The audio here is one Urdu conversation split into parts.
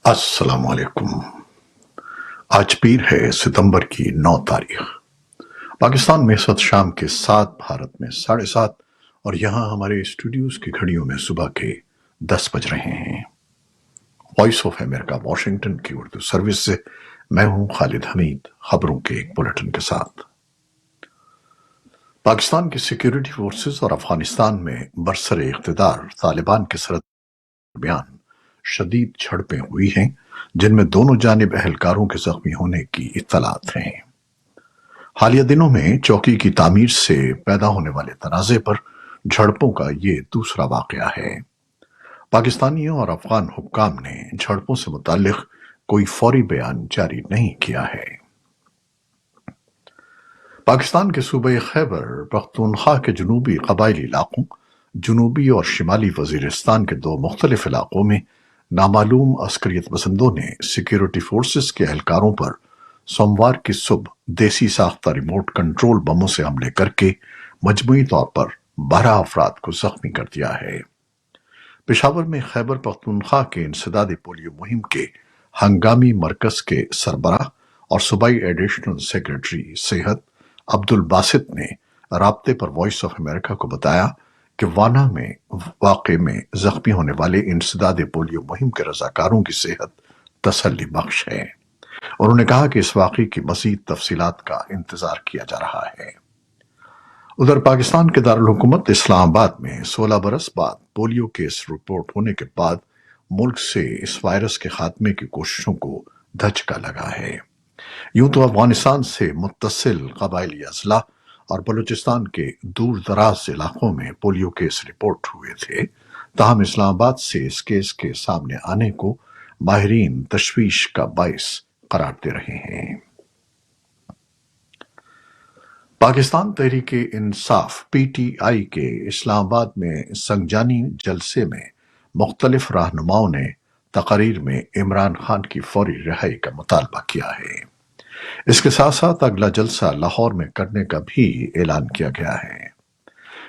السلام علیکم۔ آج پیر ہے ستمبر کی 9 تاریخ۔ پاکستان میں اس وقت شام کے 7، بھارت میں 7:30 اور یہاں ہمارے اسٹوڈیوز کی گھڑیوں میں صبح کے 10 بج رہے ہیں۔ وائس آف امریکہ واشنگٹن کی اردو سروس سے میں ہوں خالد حمید، خبروں کے ایک بلیٹن کے ساتھ۔ پاکستان کی سیکیورٹی فورسز اور افغانستان میں برسر اقتدار طالبان کے درمیان شدید جھڑپیں ہوئی ہیں، جن میں دونوں جانب اہلکاروں کے زخمی ہونے کی اطلاعات ہیں۔ حالیہ دنوں میں چوکی کی تعمیر سے پیدا ہونے والے تنازع پر جھڑپوں کا یہ دوسرا واقعہ ہے۔ پاکستانیوں اور افغان حکام نے جھڑپوں سے متعلق کوئی فوری بیان جاری نہیں کیا ہے۔ پاکستان کے صوبہ خیبر پختونخوا کے جنوبی قبائلی علاقوں، جنوبی اور شمالی وزیرستان کے 2 مختلف علاقوں میں نامعلوم عسکریت پسندوں نے سیکیورٹی فورسز کے اہلکاروں پر سوموار کی صبح دیسی ساختہ ریموٹ کنٹرول بموں سے حملے کر کے مجموعی طور پر 12 افراد کو زخمی کر دیا ہے۔ پشاور میں خیبر پختونخوا کے انسداد پولیو مہم کے ہنگامی مرکز کے سربراہ اور صوبائی ایڈیشنل سیکرٹری صحت عبد الباسط نے رابطے پر وائس آف امریکہ کو بتایا کہ وانا میں واقع میں زخمی ہونے والے انسداد پولیو مہم کے رضاکاروں کی صحت تسلی بخش ہے۔ انہوں نے کہا کہ اس واقعے کی مزید تفصیلات کا انتظار کیا جا رہا ہے۔ ادھر پاکستان کے دارالحکومت اسلام آباد میں 16 برس بعد پولیو کیس رپورٹ ہونے کے بعد ملک سے اس وائرس کے خاتمے کی کوششوں کو دھچکا لگا ہے۔ یوں تو افغانستان سے متصل قبائلی اضلاع اور بلوچستان کے دور دراز علاقوں میں پولیو کیس رپورٹ ہوئے تھے، تاہم اسلام آباد سے اس کیس کے سامنے آنے کو ماہرین تشویش کا باعث قرار دے رہے ہیں۔ Pakistan Tehreek Insaf P T I کے اسلام آباد میں سنگجانی جلسے میں مختلف رہنماؤں نے تقاریر میں عمران خان کی فوری رہائی کا مطالبہ کیا ہے۔ اس کے ساتھ ساتھ اگلا جلسہ لاہور میں کرنے کا بھی اعلان کیا گیا ہے۔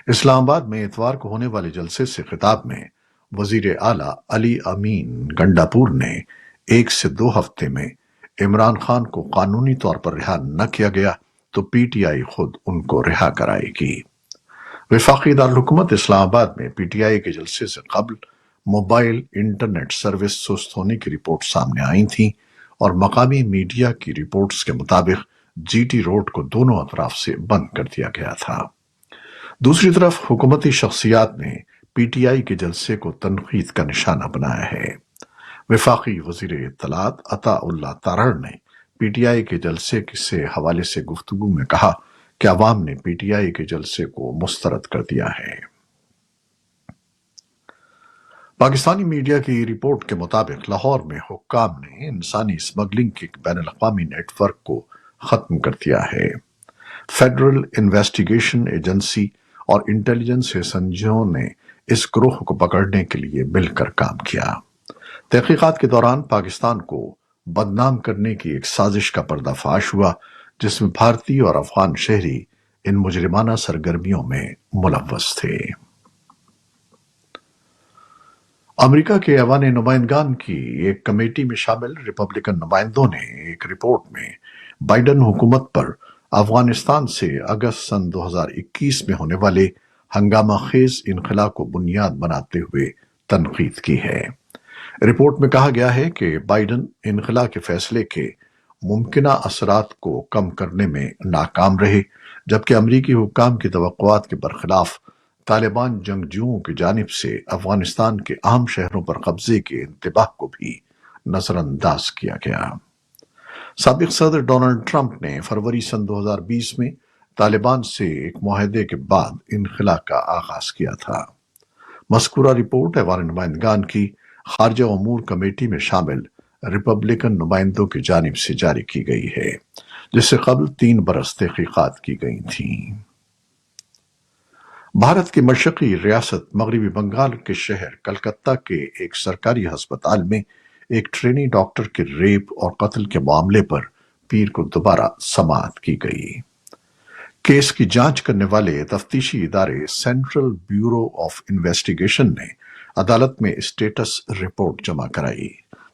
اسلام آباد میں اتوار کو ہونے والے جلسے سے خطاب میں وزیر اعلیٰ علی امین گنڈاپور نے 1 سے 2 ہفتے میں عمران خان کو قانونی طور پر رہا نہ کیا گیا تو پی ٹی آئی خود ان کو رہا کرائے گی۔ وفاقی دارالحکومت اسلام آباد میں پی ٹی آئی کے جلسے سے قبل موبائل انٹرنیٹ سروس سست ہونے کی رپورٹ سامنے آئی تھیں اور مقامی میڈیا کی رپورٹس کے مطابق جی ٹی روڈ کو دونوں اطراف سے بند کر دیا گیا تھا۔ دوسری طرف حکومتی شخصیات نے پی ٹی آئی کے جلسے کو تنقید کا نشانہ بنایا ہے۔ وفاقی وزیر اطلاعات عطا اللہ تارڑ نے پی ٹی آئی کے جلسے سے حوالے سے گفتگو میں کہا کہ عوام نے پی ٹی آئی کے جلسے کو مسترد کر دیا ہے۔ پاکستانی میڈیا کی رپورٹ کے مطابق لاہور میں حکام نے انسانی اسمگلنگ کے ایک بین الاقوامی نیٹ ورک کو ختم کر دیا ہے۔ فیڈرل انویسٹیگیشن ایجنسی اور انٹیلیجنس ایجنسیوں نے اس گروہ کو پکڑنے کے لیے مل کر کام کیا۔ تحقیقات کے دوران پاکستان کو بدنام کرنے کی ایک سازش کا پردہ فاش ہوا، جس میں بھارتی اور افغان شہری ان مجرمانہ سرگرمیوں میں ملوث تھے۔ امریکہ کے ایوان نمائندگان کی ایک کمیٹی میں شامل ریپبلکن نمائندوں نے ایک رپورٹ میں بائیڈن حکومت پر افغانستان سے اگست سن 2021 میں ہونے والے ہنگامہ خیز انخلا کو بنیاد بناتے ہوئے تنقید کی ہے۔ رپورٹ میں کہا گیا ہے کہ بائیڈن انخلا کے فیصلے کے ممکنہ اثرات کو کم کرنے میں ناکام رہے، جبکہ امریکی حکام کی توقعات کے برخلاف طالبان جنگجوؤں کی جانب سے افغانستان کے اہم شہروں پر قبضے کے انتباہ کو بھی نظر انداز کیا گیا۔ سابق صدر ڈونلڈ ٹرمپ نے فروری سن 2020 میں طالبان سے ایک معاہدے کے بعد انخلا کا آغاز کیا تھا۔ مذکورہ رپورٹ ایوان نمائندگان کی خارجہ امور کمیٹی میں شامل ریپبلکن نمائندوں کی جانب سے جاری کی گئی ہے، جس سے قبل 3 برس تحقیقات کی گئی تھیں۔ بھارت کی مشرقی ریاست مغربی بنگال کے شہر کلکتہ کے ایک سرکاری ہسپتال میں ایک ٹرینی ڈاکٹر کے ریپ اور قتل کے معاملے پر پیر کو دوبارہ سماعت کی گئی۔ کیس کی جانچ کرنے والے تفتیشی ادارے سینٹرل بیورو آف انویسٹیگیشن نے عدالت میں اسٹیٹس رپورٹ جمع کرائی،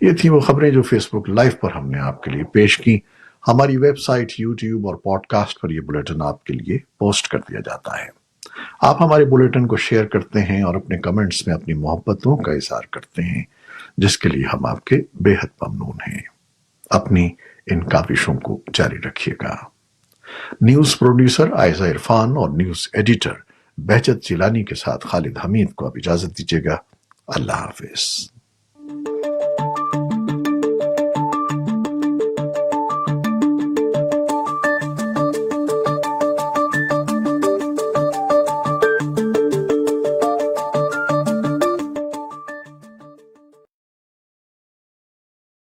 یہ تھی وہ خبریں جو فیس بک لائیو پر ہم نے آپ کے لیے پیش کی۔ ہماری ویب سائٹ، یوٹیوب اور پوڈ کاسٹ پر یہ بلیٹن آپ کے لیے پوسٹ کر دیا جاتا ہے۔ آپ ہمارے بلیٹن کو شیئر کرتے ہیں اور اپنے کمنٹس میں اپنی محبتوں کا اظہار کرتے ہیں، جس کے لیے ہم آپ کے بے حد ممنون ہیں۔ اپنی ان کاوشوں کو جاری رکھیے گا۔ نیوز پروڈیوسر عائزہ عرفان اور نیوز ایڈیٹر بہجت جیلانی کے ساتھ خالد حمید کو اب اجازت دیجیے گا۔ اللہ حافظ۔